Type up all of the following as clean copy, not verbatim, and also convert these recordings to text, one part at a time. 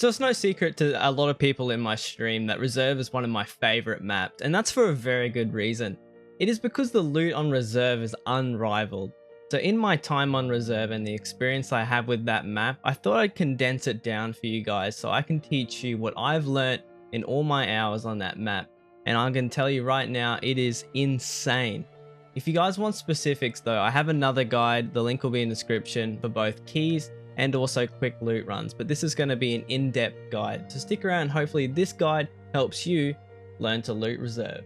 So it's no secret to a lot of people in my stream that Reserve is one of my favorite maps, and that's for a very good reason. It is because the loot on Reserve is unrivaled. So in my time on Reserve and the experience I have with that map, I thought I'd condense it down for you guys so I can teach you what I've learnt in all my hours on that map. And I'm going to tell you right now, it is insane. If you guys want specifics though, I have another guide, the link will be in the description, for both keys and also quick loot runs, but this is going to be an in-depth guide. So stick around, hopefully this guide helps you learn to loot Reserve.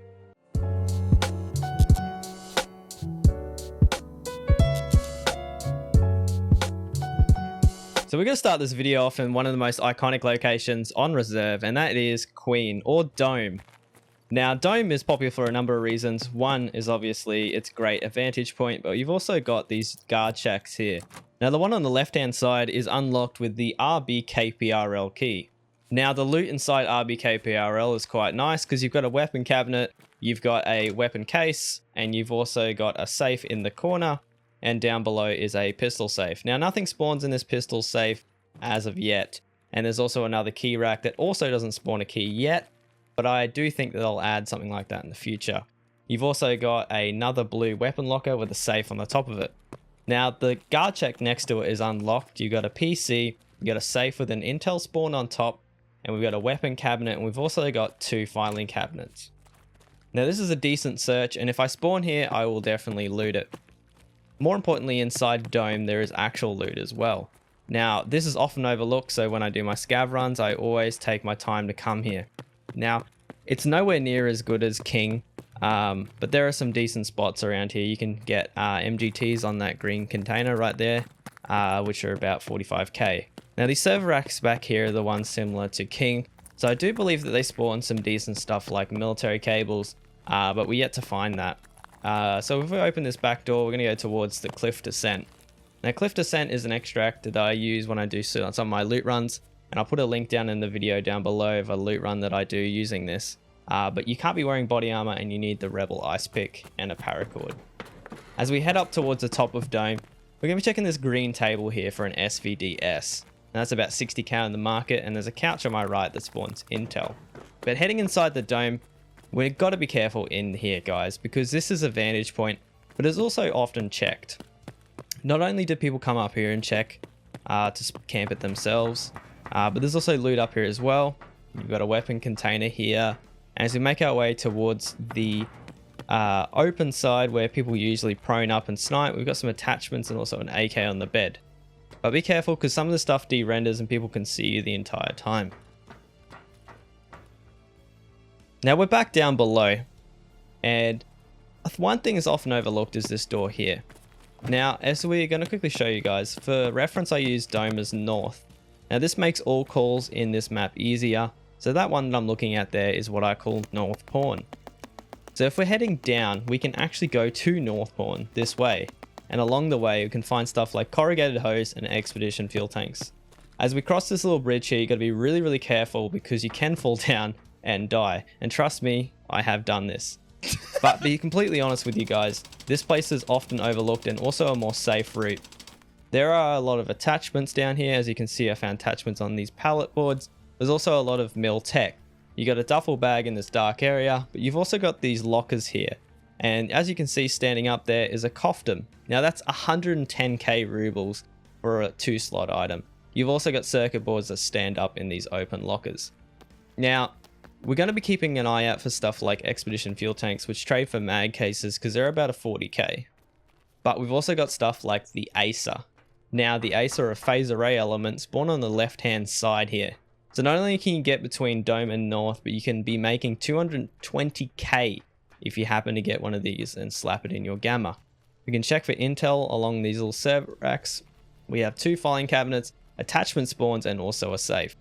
So we're going to start this video off in one of the most iconic locations on Reserve, and that is Queen, or Dome. Now, Dome is popular for a number of reasons. One is obviously its great vantage point, but you've also got these guard shacks here. Now, the one on the left-hand side is unlocked with the RB KPRL key. Now, the loot inside RB KPRL is quite nice because you've got a weapon cabinet, you've got a weapon case, and you've also got a safe in the corner, and down below is a pistol safe. Now, nothing spawns in this pistol safe as of yet, and there's also another key rack that also doesn't spawn a key yet, but I do think that they'll add something like that in the future. You've also got another blue weapon locker with a safe on the top of it. Now, the guard check next to it is unlocked. You've got a PC, you've got a safe with an intel spawn on top, and we've got a weapon cabinet, and we've also got 2 filing cabinets. Now, this is a decent search, and if I spawn here, I will definitely loot it. More importantly, inside Dome, there is actual loot as well. Now, this is often overlooked, so when I do my scav runs, I always take my time to come here. Now, it's nowhere near as good as King, but there are some decent spots around here. You can get MGTs on that green container right there, which are about 45k. Now, these server racks back here are the ones similar to King, so I do believe that they spawn some decent stuff like military cables, but we're yet to find that. So if we open this back door, we're going to go towards the Cliff Descent. Now, Cliff Descent is an extract that I use when I do some of my loot runs, and I'll put a link down in the video down below of a loot run that I do using this. But you can't be wearing body armor, and you need the Rebel Ice Pick and a paracord. As we head up towards the top of Dome, we're going to be checking this green table here for an SVDS. Now, that's about 60k in the market, and there's a couch on my right that spawns intel. But heading inside the Dome, we've got to be careful in here, guys, because this is a vantage point, but it's also often checked. Not only do people come up here and check to camp it themselves, but there's also loot up here as well. You've got a weapon container here. And as we make our way towards the open side where people usually prone up and snipe, we've got some attachments and also an AK on the bed. But be careful because some of the stuff de-renders and people can see you the entire time. Now we're back down below, and one thing is often overlooked is this door here. Now, as we're going to quickly show you guys, for reference I use Dome as north. Now this makes all calls in this map easier, so that one that I'm looking at there is what I call North Pawn. So if we're heading down, we can actually go to North Pawn this way, and along the way we can find stuff like corrugated hose and expedition fuel tanks. As we cross this little bridge here, you got to be really careful because you can fall down and die, and trust me, I have done this. But be completely honest with you guys, this place is often overlooked and also a more safe route. There are a lot of attachments down here. As you can see, I found attachments on these pallet boards. There's also a lot of mill tech. You got a duffel bag in this dark area, but you've also got these lockers here. And as you can see, standing up there is a Koftum. Now that's 110k rubles for a 2-slot item. You've also got circuit boards that stand up in these open lockers. Now, we're going to be keeping an eye out for stuff like expedition fuel tanks, which trade for mag cases because they're about a 40k. But we've also got stuff like the Acer. Now, the Acer are a phase array element spawn on the left-hand side here. So not only can you get between Dome and North, but you can be making 220k if you happen to get one of these and slap it in your Gamma. We can check for intel along these little server racks. We have 2 filing cabinets, attachment spawns, and also a safe.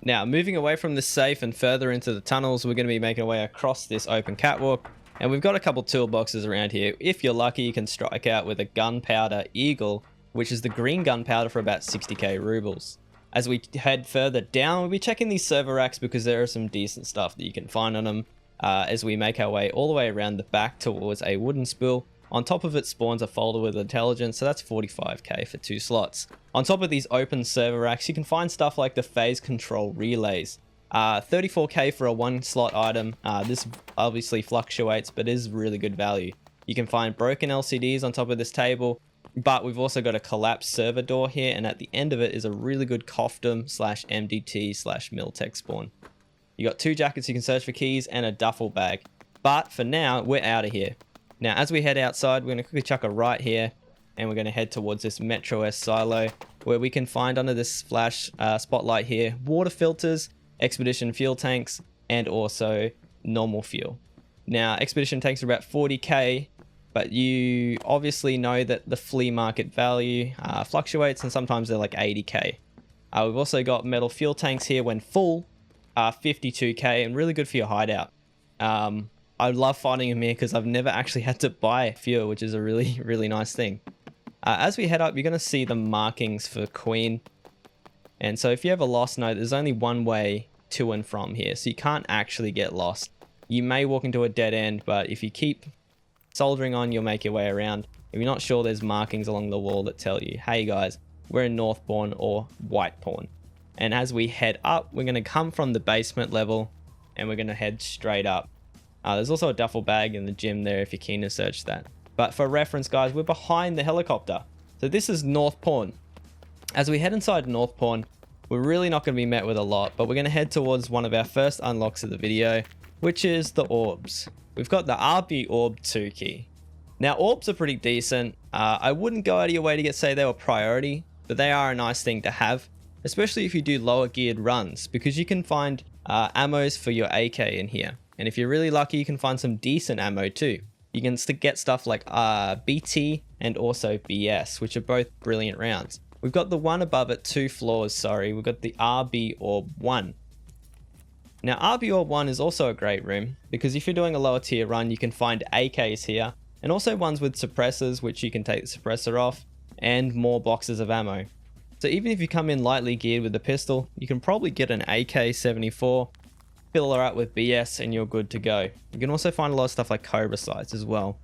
Now, moving away from this safe and further into the tunnels, we're going to be making our way across this open catwalk. And we've got a couple toolboxes around here. If you're lucky, you can strike out with a gunpowder eagle, which is the green gunpowder for about 60k rubles. As we head further down, we'll be checking these server racks because there are some decent stuff that you can find on them. As we make our way all the way around the back towards a wooden spool On top of it spawns a folder with intelligence, so that's 45k for 2 slots. On top of these open server racks, you can find stuff like the phase control relays. 34k for a 1 slot item. This obviously fluctuates, but is really good value. You can find broken LCDs on top of this table, but we've also got a collapsed server door here, and at the end of it is a really good Cofdom / MDT / Miltech spawn. You got 2 jackets you can search for keys and a duffel bag. But for now, we're out of here. Now, as we head outside, we're going to quickly chuck a right here, and we're going to head towards this Metro S silo, where we can find under this flash spotlight here, water filters, expedition fuel tanks, and also normal fuel. Now, expedition tanks are about 40k, but you obviously know that the flea market value fluctuates, and sometimes they're like 80k. We've also got metal fuel tanks here when full, 52k, and really good for your hideout. I love finding them here because I've never actually had to buy fuel, which is a really, really nice thing. As we head up, you're going to see the markings for Queen. And so if you have a lost node, there's only one way to and from here, so you can't actually get lost. You may walk into a dead end, but if you keep soldering on, you'll make your way around. If you're not sure, there's markings along the wall that tell you, hey guys, we're in North Pawn or White Pawn. And as we head up, we're going to come from the basement level, and we're going to head straight up. There's also a duffel bag in the gym there if you're keen to search that. But for reference, guys, we're behind the helicopter. So this is North Pawn. As we head inside North Pawn, we're really not going to be met with a lot, but we're going to head towards one of our first unlocks of the video, which is the orbs. We've got the RB Orb 2 key. Now, orbs are pretty decent. I wouldn't go out of your way to say they were priority, but they are a nice thing to have, especially if you do lower geared runs, because you can find ammos for your AK in here. And if you're really lucky, you can find some decent ammo too. You can get stuff like BT and also BS, which are both brilliant rounds. We've got the one above it, 2 floors, sorry. We've got the RB Orb 1. Now, RB Orb 1 is also a great room, because if you're doing a lower tier run, you can find AKs here, and also ones with suppressors, which you can take the suppressor off, and more boxes of ammo. So even if you come in lightly geared with the pistol, you can probably get an AK-74, fill her up with BS, and you're good to go. You can also find a lot of stuff like Cobra sights as well.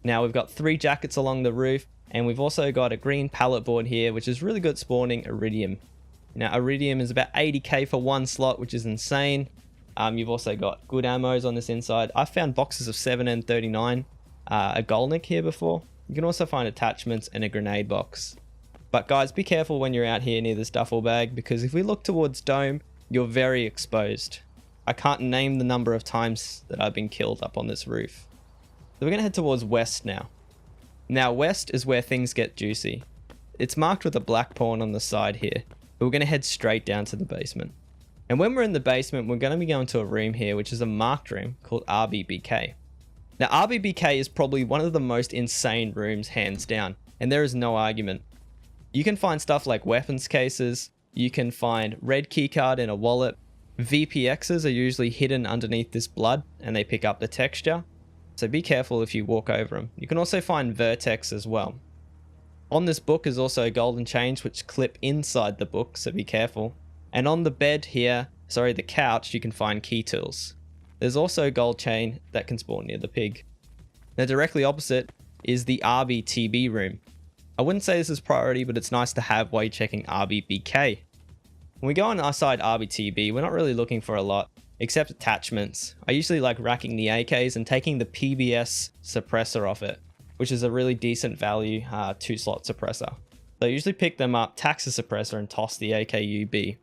Now we've got 3 jackets along the roof, and we've also got a green pallet board here, which is really good at spawning Iridium. Now Iridium is about 80k for 1 slot, which is insane. You've also got good ammos on this inside. I found boxes of 7N39, a Golnik here before. You can also find attachments and a grenade box. But guys, be careful when you're out here near this duffel bag, because if we look towards Dome, you're very exposed. I can't name the number of times that I've been killed up on this roof. So we're going to head towards West now. Now West is where things get juicy. It's marked with a black pawn on the side here, but we're going to head straight down to the basement. And when we're in the basement, we're going to be going to a room here, which is a marked room called RBBK. Now RBBK is probably one of the most insane rooms, hands down, and there is no argument. You can find stuff like weapons cases, you can find red keycard in a wallet. VPXs are usually hidden underneath this blood, and they pick up the texture, so be careful if you walk over them. You can also find Vertex as well. On this book is also golden chains which clip inside the book, so be careful. And on the bed here, the couch, you can find key tools. There's also gold chain that can spawn near the pig. Now directly opposite is the RBTB room. I wouldn't say this is priority, but it's nice to have while you're checking RBBK. When we go on outside RBTB, we're not really looking for a lot, except attachments. I usually like racking the AKs and taking the PBS suppressor off it, which is a really decent value 2-slot suppressor. So I usually pick them up, tax the suppressor, and toss the AKUB.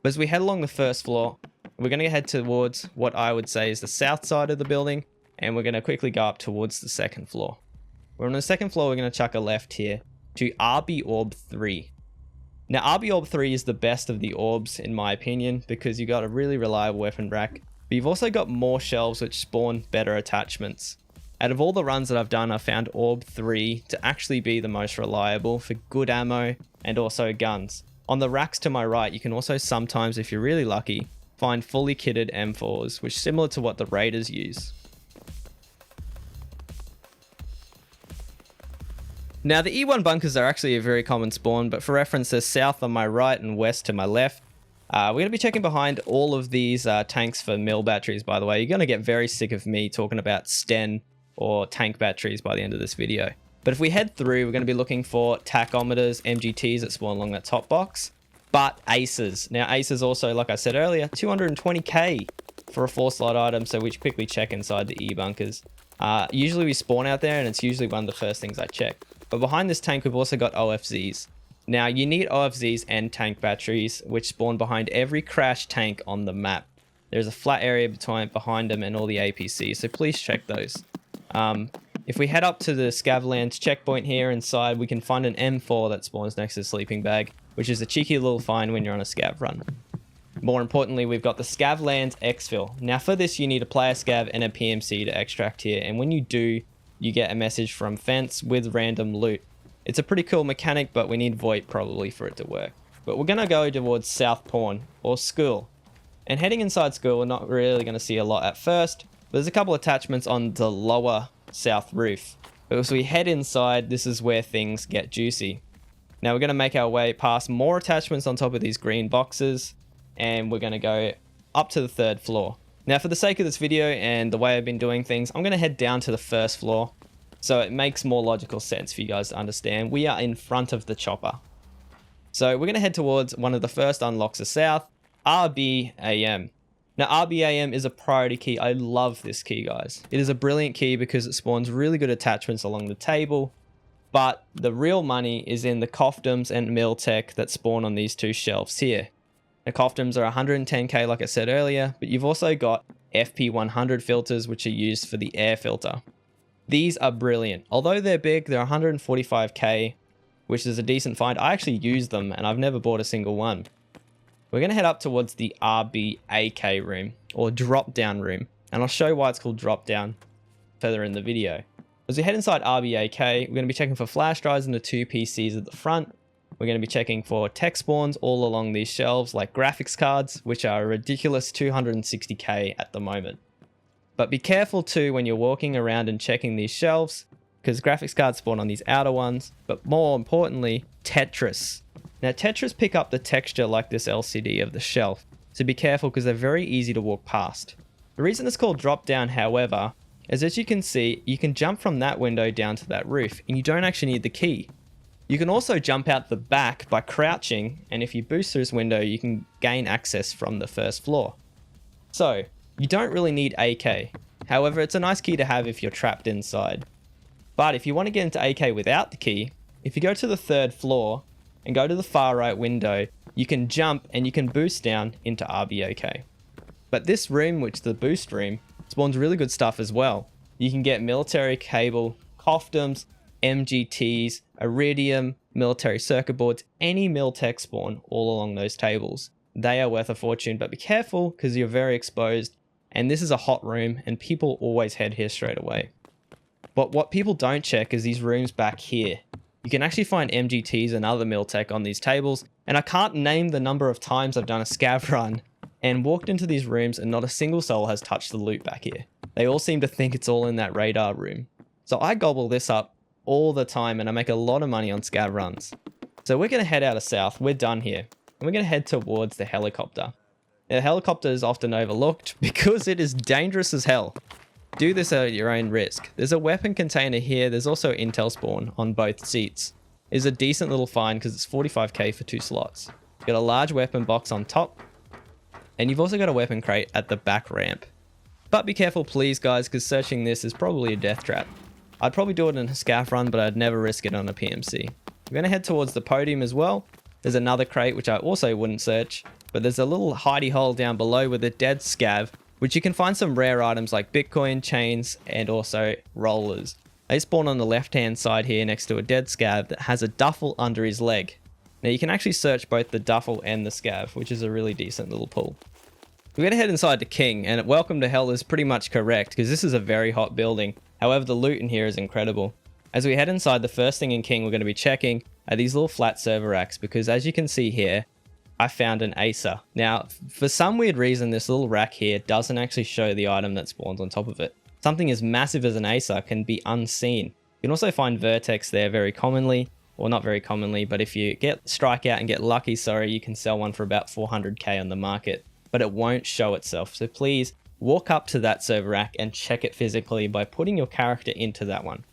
But as we head along the first floor, we're going to head towards what I would say is the south side of the building, and we're going to quickly go up towards the second floor. We're on the second floor, we're going to chuck a left here to RB Orb 3. Now RB Orb 3 is the best of the orbs in my opinion, because you've got a really reliable weapon rack, but you've also got more shelves which spawn better attachments. Out of all the runs that I've done, I've found Orb 3 to actually be the most reliable for good ammo and also guns. On the racks to my right, you can also sometimes, if you're really lucky, find fully kitted M4s, which is similar to what the Raiders use. Now the E1 bunkers are actually a very common spawn, but for reference there's south on my right and west to my left. We're going to be checking behind all of these tanks for mill batteries, by the way. You're going to get very sick of me talking about Sten or tank batteries by the end of this video. But if we head through, we're going to be looking for tachometers, MGTs that spawn along that top box, but aces. Now aces also, like I said earlier, 220k for a 4-slot item, so we quickly check inside the E-bunkers. Usually we spawn out there and it's usually one of the first things I check. But behind this tank we've also got OFZs. Now you need OFZs and tank batteries, which spawn behind every crash tank on the map. There's a flat area behind them and all the APCs, so please check those. If we head up to the Scav Lands checkpoint here inside, we can find an M4 that spawns next to the sleeping bag, which is a cheeky little find when you're on a scav run. More importantly, we've got the Scav Lands exfil. Now for this, you need a player scav and a PMC to extract here, and when you do, you get a message from Fence with random loot. It's a pretty cool mechanic, but we need VoIP probably for it to work. But we're going to go towards South Pawn, or School. And heading inside School, we're not really going to see a lot at first, but there's a couple attachments on the lower south roof. But as we head inside, this is where things get juicy. Now we're going to make our way past more attachments on top of these green boxes, and we're going to go up to the 3rd floor. Now for the sake of this video and the way I've been doing things, I'm going to head down to the 1st floor, so it makes more logical sense for you guys to understand. We are in front of the chopper. So we're going to head towards one of the first unlocks of South, RBAM. Now RBAM is a priority key. I love this key, guys. It is a brilliant key because it spawns really good attachments along the table, but the real money is in the Coftums and Miltech that spawn on these 2 shelves here. The Coftums are 110k like I said earlier, but you've also got FP100 filters which are used for the air filter. These are brilliant. Although they're big, they're 145k, which is a decent find. I actually use them and I've never bought a single one. We're going to head up towards the RBAK room, or drop down room, and I'll show why it's called drop down further in the video. As we head inside RBAK, we're going to be checking for flash drives and the 2 PCs at the front. We're going to be checking for tech spawns all along these shelves, like graphics cards, which are a ridiculous 260k at the moment. But be careful too when you're walking around and checking these shelves, because graphics cards spawn on these outer ones, but more importantly, Tetris. Now Tetris pick up the texture like this LCD of the shelf, so be careful because they're very easy to walk past. The reason it's called drop down, however, is as you can see, you can jump from that window down to that roof, and you don't actually need the key. You can also jump out the back by crouching, and if you boost through this window, you can gain access from the 1st floor. So, you don't really need AK. However, it's a nice key to have if you're trapped inside. But if you want to get into AK without the key, if you go to the 3rd floor and go to the far right window, you can jump and you can boost down into RBAK. But this room, which is the boost room, spawns really good stuff as well. You can get military cable, Coftums, MGTs, Iridium, military circuit boards, any Miltech spawn all along those tables. They are worth a fortune, but be careful because you're very exposed, and this is a hot room and people always head here straight away. But what people don't check is these rooms back here. You can actually find MGTs and other Miltech on these tables, and I can't name the number of times I've done a scav run and walked into these rooms and not a single soul has touched the loot back here. They all seem to think it's all in that radar room. So I gobble this up all the time and I make a lot of money on scav runs. So we're going to head out of South, we're done here, and we're going to head towards the helicopter. Now, the helicopter is often overlooked because it is dangerous as hell. Do this at your own risk. There's a weapon container here. There's also intel spawn on both seats. It's a decent little find because it's 45k for 2 slots. You've got a large weapon box on top, and you've also got a weapon crate at the back ramp. But be careful please guys, because searching this is probably a death trap. I'd probably do it in a scav run, but I'd never risk it on a PMC. We're going to head towards the podium as well. There's another crate which I also wouldn't search, but there's a little hidey hole down below with a dead scav, which you can find some rare items like Bitcoin, chains, and also rollers. They spawn on the left hand side here next to a dead scav that has a duffel under his leg. Now you can actually search both the duffel and the scav, which is a really decent little pull. We're going to head inside to King, and Welcome to Hell is pretty much correct because this is a very hot building. However, the loot in here is incredible. As we head inside, the first thing in King we're going to be checking are these little flat server racks, because as you can see here, I found an Acer. Now, for some weird reason, this little rack here doesn't actually show the item that spawns on top of it. Something as massive as an Acer can be unseen. You can also find Vertex there very commonly, or not very commonly, but if you get strike out and get lucky, you can sell one for about 400k on the market, but it won't show itself. So please walk up to that server rack and check it physically by putting your character into that one.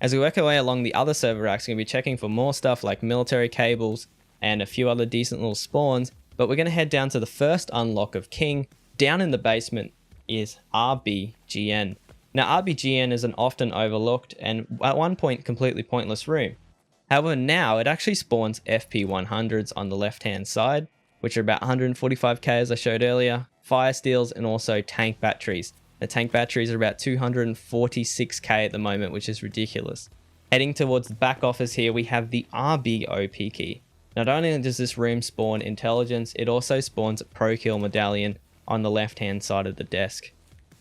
As we work our way along the other server racks, we're going to be checking for more stuff like military cables and a few other decent little spawns, but we're going to head down to the first unlock of King. Down in the basement is RBGN. Now RBGN is an often overlooked and at one point completely pointless room. However, now it actually spawns FP100s on the left hand side, which are about 145k as I showed earlier, fire steels and also tank batteries. The tank batteries are about 246k at the moment, which is ridiculous. Heading towards the back office here, we have the RBOP key. Not only does this room spawn intelligence, it also spawns a pro kill medallion on the left hand side of the desk,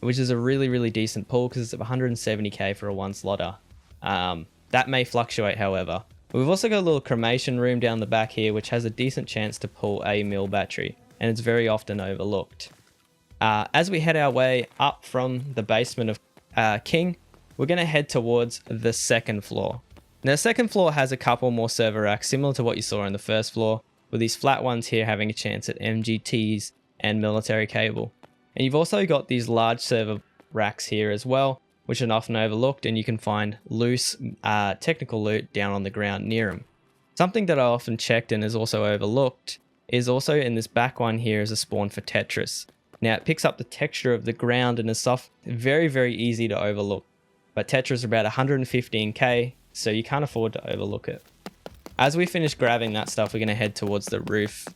which is a really decent pull because it's 170k for a one slotter. That may fluctuate, however. We've also got a little cremation room down the back here, which has a decent chance to pull a mill battery, and it's very often overlooked. As we head our way up from the basement of King, we're going to head towards the second floor. Now, the second floor has a couple more server racks similar to what you saw on the first floor, with these flat ones here having a chance at MGTs and military cable. And you've also got these large server racks here as well, which are often overlooked, and you can find loose technical loot down on the ground near them. Something that I often checked and is also overlooked is also in this back one here is a spawn for Tetris. Now it picks up the texture of the ground and is soft, very easy to overlook. But Tetris are about 115k, so you can't afford to overlook it. As we finish grabbing that stuff, we're going to head towards the roof.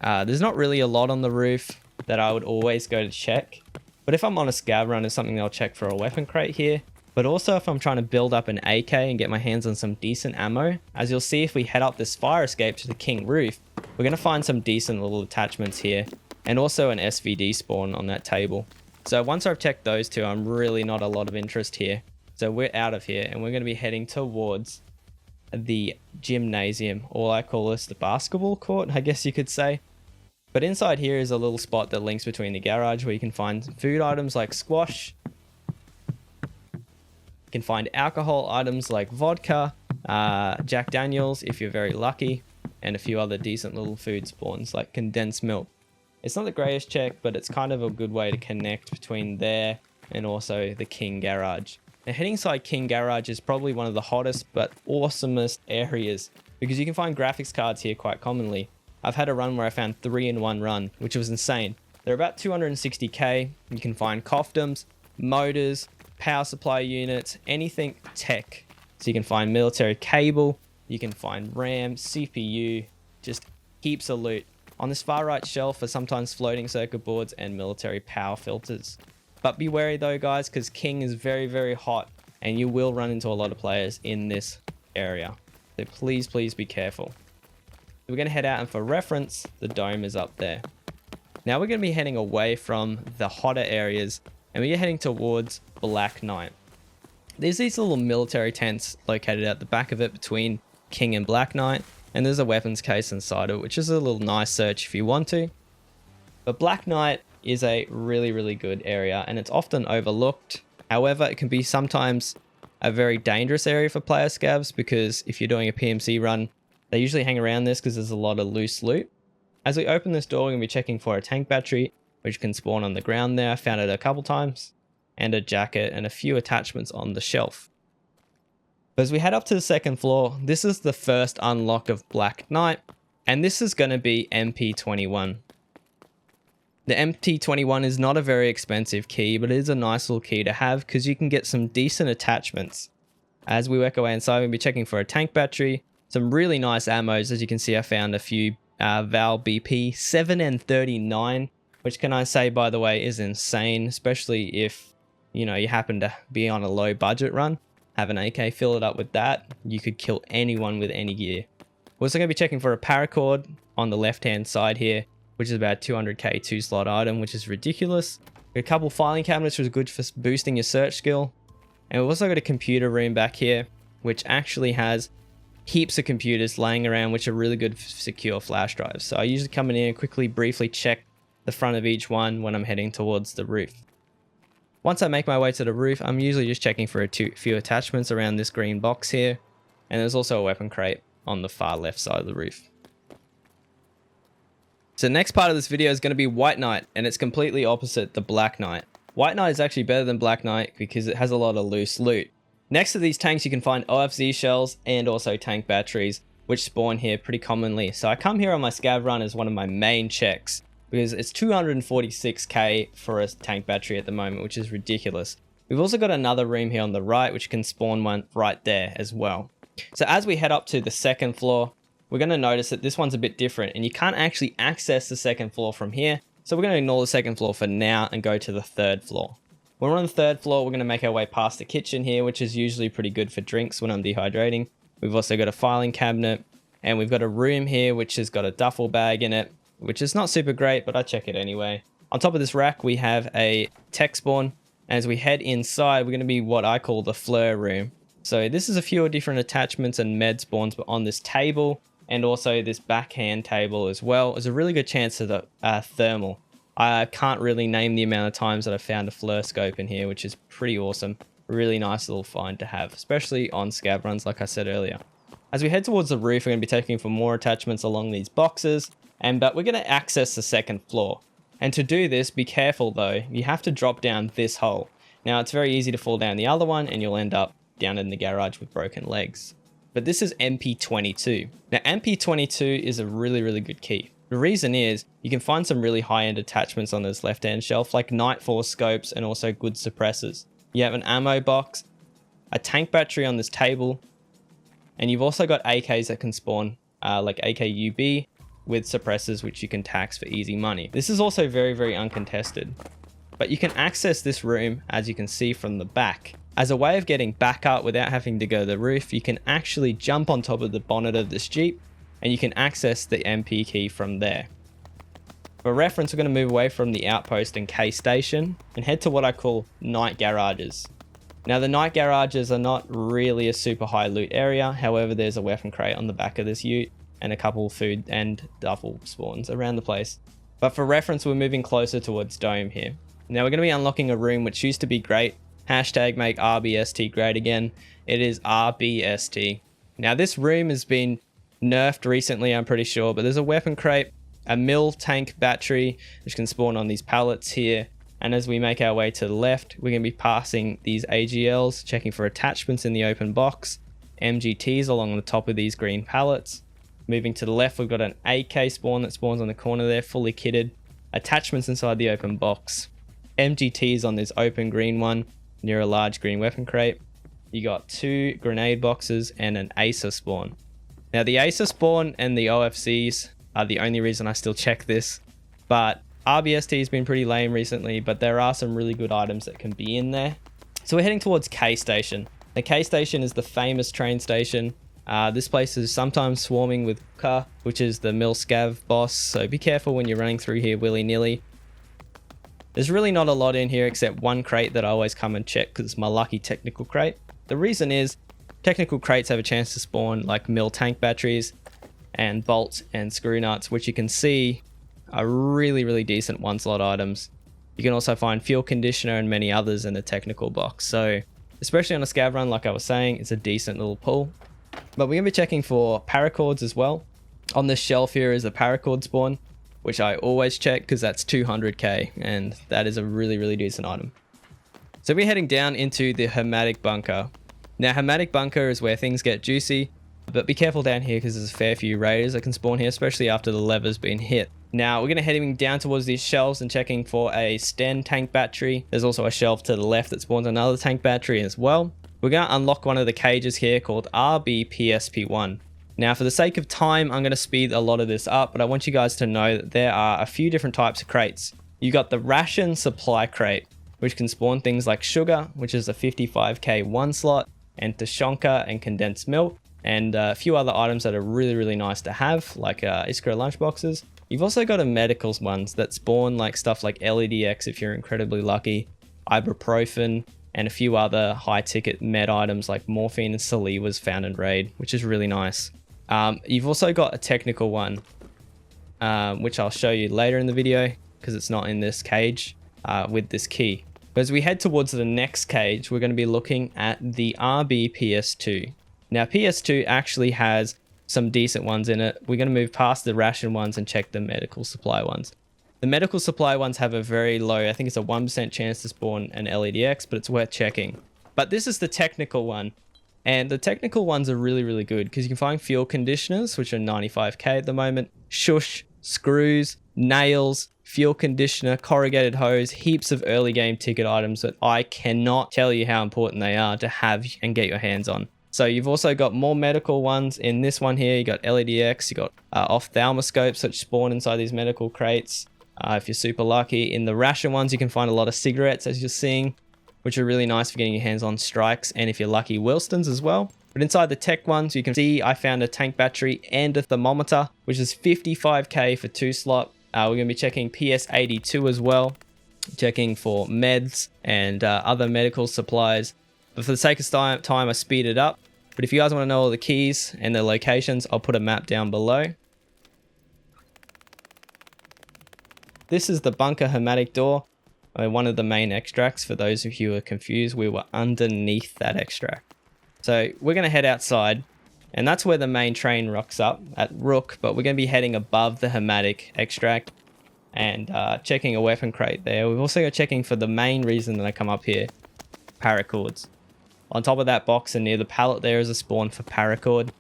There's not really a lot on the roof that I would always go to check. But if I'm on a scav run, it's something I'll check for a weapon crate here. But also if I'm trying to build up an AK and get my hands on some decent ammo, as you'll see if we head up this fire escape to the King roof, we're going to find some decent little attachments here. And also an SVD spawn on that table. So once I've checked those two, I'm really not a lot of interest here. So we're out of here and we're going to be heading towards the gymnasium, or I call this the basketball court, I guess you could say. But inside here is a little spot that links between the garage where you can find food items like squash. You can find alcohol items like vodka, Jack Daniels if you're very lucky, and a few other decent little food spawns like condensed milk. It's not the greatest check, but it's kind of a good way to connect between there and also the King garage. Now heading inside King garage is probably one of the hottest but awesomest areas because you can find graphics cards here quite commonly. I've had a run where I found 3 in one run, which was insane. They're about 260k. You can find cofdoms, motors, power supply units, anything tech. So you can find military cable, you can find RAM, CPU, just heaps of loot. On this far right shelf are sometimes floating circuit boards and military power filters. But be wary though guys, because King is very hot and you will run into a lot of players in this area. So please be careful. We're going to head out, and for reference, the dome is up there. Now we're going to be heading away from the hotter areas and we're heading towards Black Knight. There's these little military tents located at the back of it between King and Black Knight, and there's a weapons case inside it, which is a little nice search if you want to. But Black Knight is a really good area and it's often overlooked. However, it can be sometimes a very dangerous area for player scavs because if you're doing a PMC run, they usually hang around this because there's a lot of loose loot. As we open this door, we're going to be checking for a tank battery, which can spawn on the ground there. I found it a couple times, and a jacket and a few attachments on the shelf. But as we head up to the second floor, this is the first unlock of Black Knight, and this is going to be MP21. The MP21 is not a very expensive key, but it is a nice little key to have because you can get some decent attachments. As we work our way inside, we'll be checking for a tank battery, some really nice ammos. As you can see, I found a few Val BP 7N39, which can I say, by the way, is insane, especially if, you know, you happen to be on a low budget run. Have an AK, fill it up with that. You could kill anyone with any gear. We're also going to be checking for a paracord on the left-hand side here, which is about 200k 2-slot item, which is ridiculous. A couple filing cabinets, which is good for boosting your search skill. And we've also got a computer room back here, which actually has heaps of computers laying around, which are really good for secure flash drives. So I usually come in here and quickly briefly check the front of each one when I'm heading towards the roof. Once I make my way to the roof, I'm usually just checking for a few attachments around this green box here. And there's also a weapon crate on the far left side of the roof. So the next part of this video is going to be White Knight, and it's completely opposite the Black Knight. White Knight is actually better than Black Knight because it has a lot of loose loot. Next to these tanks, you can find OFZ shells and also tank batteries, which spawn here pretty commonly. So I come here on my scav run as one of my main checks because it's 246k for a tank battery at the moment, which is ridiculous. We've also got another room here on the right, which can spawn one right there as well. So as we head up to the second floor, we're going to notice that this one's a bit different and you can't actually access the second floor from here. So we're going to ignore the second floor for now and go to the third floor. When we're on the third floor, we're going to make our way past the kitchen here, which is usually pretty good for drinks when I'm dehydrating. We've also got a filing cabinet and we've got a room here, which has got a duffel bag in it, which is not super great, but I check it anyway. On top of this rack, we have a tech spawn. And as we head inside, we're going to be what I call the flare room. So this is a few different attachments and med spawns, but on this table and also this backhand table as well, there's a really good chance of the thermal. I can't really name the amount of times that I've found a flare scope in here, which is pretty awesome. Really nice little find to have, especially on scav runs, like I said earlier. As we head towards the roof, we're going to be taking for more attachments along these boxes, but we're going to access the second floor. And to do this, be careful though, you have to drop down this hole. Now it's very easy to fall down the other one and you'll end up down in the garage with broken legs. But this is MP22. Now MP22 is a really good key. The reason is you can find some really high-end attachments on this left-hand shelf like Nightforce scopes and also good suppressors. You have an ammo box, a tank battery on this table, and you've also got AKs that can spawn like AKUB with suppressors which you can tax for easy money. This is also very uncontested. But you can access this room, as you can see from the back. As a way of getting back up without having to go to the roof, you can actually jump on top of the bonnet of this Jeep and you can access the MP key from there. For reference, we're going to move away from the outpost and K station and head to what I call night garages. Now the night garages are not really a super high loot area, however there's a weapon crate on the back of this ute and a couple food and duffel spawns around the place. But for reference, we're moving closer towards Dome here. Now we're going to be unlocking a room which used to be great. Hashtag make RBST great again. It is RBST. Now this room has been nerfed recently, I'm pretty sure, but there's a weapon crate, a mill tank battery, which can spawn on these pallets here. And as we make our way to the left, we're going to be passing these AGLs, checking for attachments in the open box, MGTs along the top of these green pallets. Moving to the left, we've got an AK spawn that spawns on the corner there, fully kitted. Attachments inside the open box. MGTs on this open green one near a large green weapon crate. You got 2 grenade boxes and an ASA spawn. Now the ASA spawn and the OFCs are the only reason I still check this, but RBST has been pretty lame recently, but there are some really good items that can be in there. So we're heading towards K Station. The K Station is the famous train station. This place is sometimes swarming with Ka, which is the mill scav boss, so be careful when you're running through here willy-nilly. There's really not a lot in here except one crate that I always come and check because it's my lucky technical crate. The reason is technical crates have a chance to spawn like mill tank batteries and bolts and screw nuts, which you can see are really decent one slot items. You can also find fuel conditioner and many others in the technical box. So especially on a scav run, like I was saying, it's a decent little pull. But we're going to be checking for paracords as well. On this shelf here is a paracord spawn, which I always check because that's 200k and that is a really decent item. So we're heading down into the Hermetic Bunker. Now Hermetic Bunker is where things get juicy, but be careful down here because there's a fair few raiders that can spawn here, especially after the lever's been hit. Now we're going to heading down towards these shelves and checking for a Sten tank battery. There's also a shelf to the left that spawns another tank battery as well. We're going to unlock one of the cages here called RBPSP1. Now for the sake of time, I'm going to speed a lot of this up, but I want you guys to know that there are a few different types of crates. You got the ration supply crate, which can spawn things like sugar, which is a 55k one slot, and Tushonka and condensed milk, and a few other items that are really nice to have, like Iskra lunchboxes. You've also got a medicals ones that spawn like stuff like LEDX if you're incredibly lucky, ibuprofen, and a few other high ticket med items like morphine and Saliva's found in raid, which is really nice. You've also got a technical one, which I'll show you later in the video because it's not in this cage with this key. But as we head towards the next cage, we're going to be looking at the RBPS2. Now PS2 actually has some decent ones in it. We're going to move past the ration ones and check the medical supply ones. The medical supply ones have a very low, I think it's a 1% chance to spawn an LEDX, but it's worth checking. But this is the technical one. And the technical ones are really, really good because you can find fuel conditioners, which are 95k at the moment, shush, screws, nails, fuel conditioner, corrugated hose, heaps of early game ticket items that I cannot tell you how important they are to have and get your hands on. So you've also got more medical ones in this one here. You got LEDX, you got ophthalmoscopes which spawn inside these medical crates. If you're super lucky. In the ration ones, you can find a lot of cigarettes, as you're seeing, which are really nice for getting your hands on strikes, and if you're lucky, Wilstons as well. But inside the tech ones, you can see I found a tank battery and a thermometer, which is 55k for 2 slot. We're going to be checking PS82 as well, checking for meds and other medical supplies. But for the sake of time, I speed it up. But if you guys want to know all the keys and the locations, I'll put a map down below. This is the bunker hermetic door. One of the main extracts. For those of you who are confused, we were underneath that extract. So we're going to head outside, and that's where the main train rocks up at Rook, but we're going to be heading above the hermetic extract and checking a weapon crate there. We've also got checking for the main reason that I come up here, paracords. On top of that box and near the pallet there is a spawn for paracord,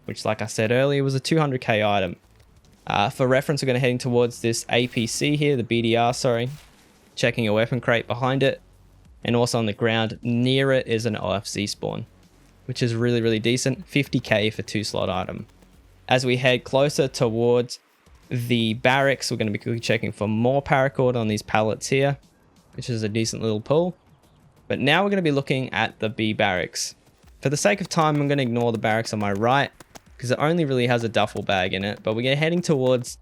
which, like I said earlier, was a 200k item. For reference, we're going to heading towards this APC here, the BDR, sorry. Checking a weapon crate behind it, and also on the ground near it is an OFC spawn, which is really, really decent. 50k for 2 slot item. As we head closer towards the barracks, we're going to be quickly checking for more paracord on these pallets here, which is a decent little pull. But now we're going to be looking at the B barracks. For the sake of time, I'm going to ignore the barracks on my right because it only really has a duffel bag in it. But we're heading towards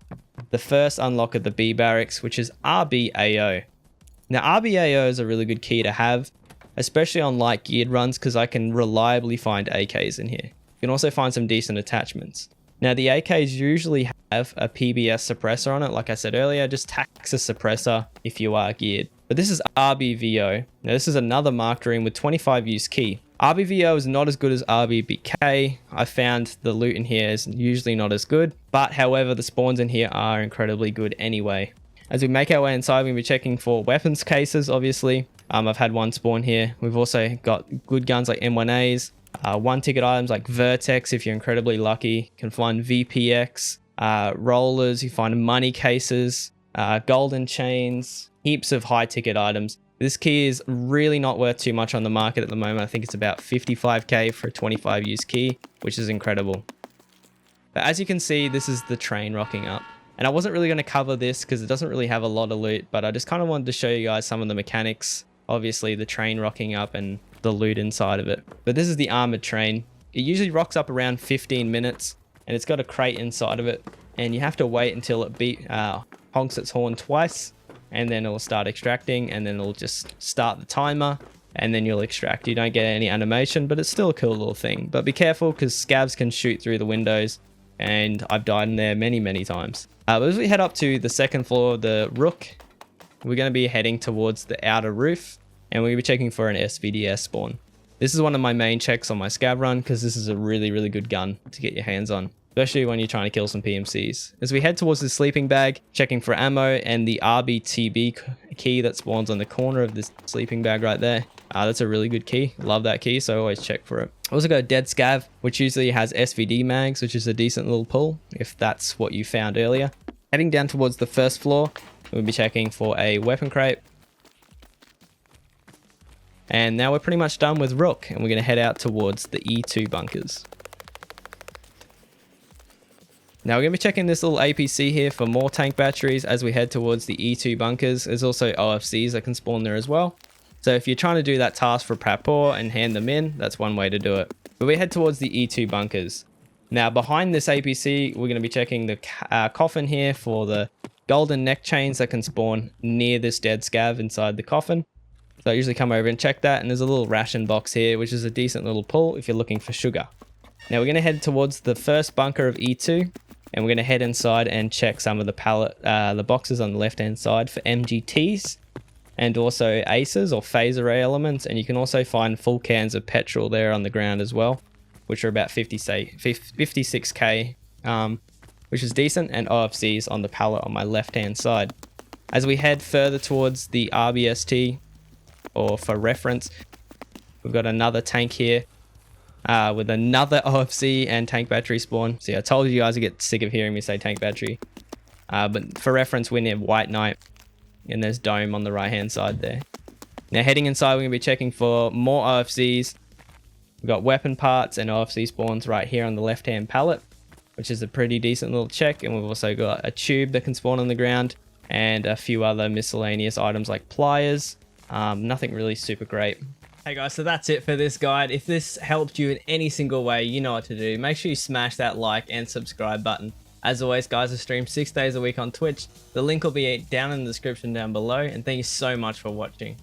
the first unlock of the B barracks, which is RBAO. Now, RBAO is a really good key to have, especially on light geared runs, because I can reliably find AKs in here. You can also find some decent attachments. Now, the AKs usually have a PBS suppressor on it. Like I said earlier, just tax a suppressor if you are geared. But this is RBVO. Now, this is another marked room with 25 use key. RBVO is not as good as RBBK. I found the loot in here is usually not as good, but however, the spawns in here are incredibly good anyway. As we make our way inside, we'll be checking for weapons cases, obviously. I've had one spawn here. We've also got good guns like M1As, one ticket items like Vertex if you're incredibly lucky. You can find VPX, rollers, you find money cases, golden chains, heaps of high ticket items. This key is really not worth too much on the market at the moment. I think it's about 55k for a 25 use key, which is incredible. But as you can see, this is the train rocking up. And I wasn't really going to cover this because it doesn't really have a lot of loot, but I just kind of wanted to show you guys some of the mechanics. Obviously, the train rocking up and the loot inside of it. But this is the armored train. It usually rocks up around 15 minutes, and it's got a crate inside of it. And you have to wait until it honks its horn twice, and then it'll start extracting, and then it'll just start the timer, and then you'll extract. You don't get any animation, but it's still a cool little thing. But be careful because scavs can shoot through the windows, and I've died in there many, many times. But as we head up to the second floor of the Rook, we're going to be heading towards the outer roof, and we're going to be checking for an SVDS spawn. This is one of my main checks on my scav run because this is a really, really good gun to get your hands on, especially when you're trying to kill some PMCs. As we head towards the sleeping bag, checking for ammo and the RBTB key that spawns on the corner of this sleeping bag right there. That's a really good key. Love that key, so I always check for it. I also got a dead scav, which usually has SVD mags, which is a decent little pull, if that's what you found earlier. Heading down towards the first floor, we'll be checking for a weapon crate. And now we're pretty much done with Rook, and we're going to head out towards the E2 bunkers. Now we're going to be checking this little APC here for more tank batteries as we head towards the E2 bunkers. There's also OFCs that can spawn there as well. So if you're trying to do that task for Prapor and hand them in, that's one way to do it. But we head towards the E2 bunkers. Now behind this APC, we're going to be checking the coffin here for the golden neck chains that can spawn near this dead scav inside the coffin. So I usually come over and check that, and there's a little ration box here, which is a decent little pull if you're looking for sugar. Now we're going to head towards the first bunker of E2, and we're going to head inside and check some of the boxes on the left hand side for MGTs and also aces or phase array elements, and you can also find full cans of petrol there on the ground as well, which are about 56k, which is decent, and OFCs on the pallet on my left hand side. As we head further towards the RBST, or for reference, we've got another tank here with another OFC and tank battery spawn. See, I told you guys to get sick of hearing me say tank battery. But for reference, we're near White Knight, and there's Dome on the right-hand side there. Now, heading inside, we're going to be checking for more OFCs. We've got weapon parts and OFC spawns right here on the left-hand pallet, which is a pretty decent little check. And we've also got a tube that can spawn on the ground and a few other miscellaneous items like pliers. Nothing really super great. Hey guys, so that's it for this guide. If this helped you in any single way, you know what to do. Make sure you smash that like and subscribe button. As always, guys, I stream 6 days a week on Twitch. The link will be down in the description down below. And thank you so much for watching.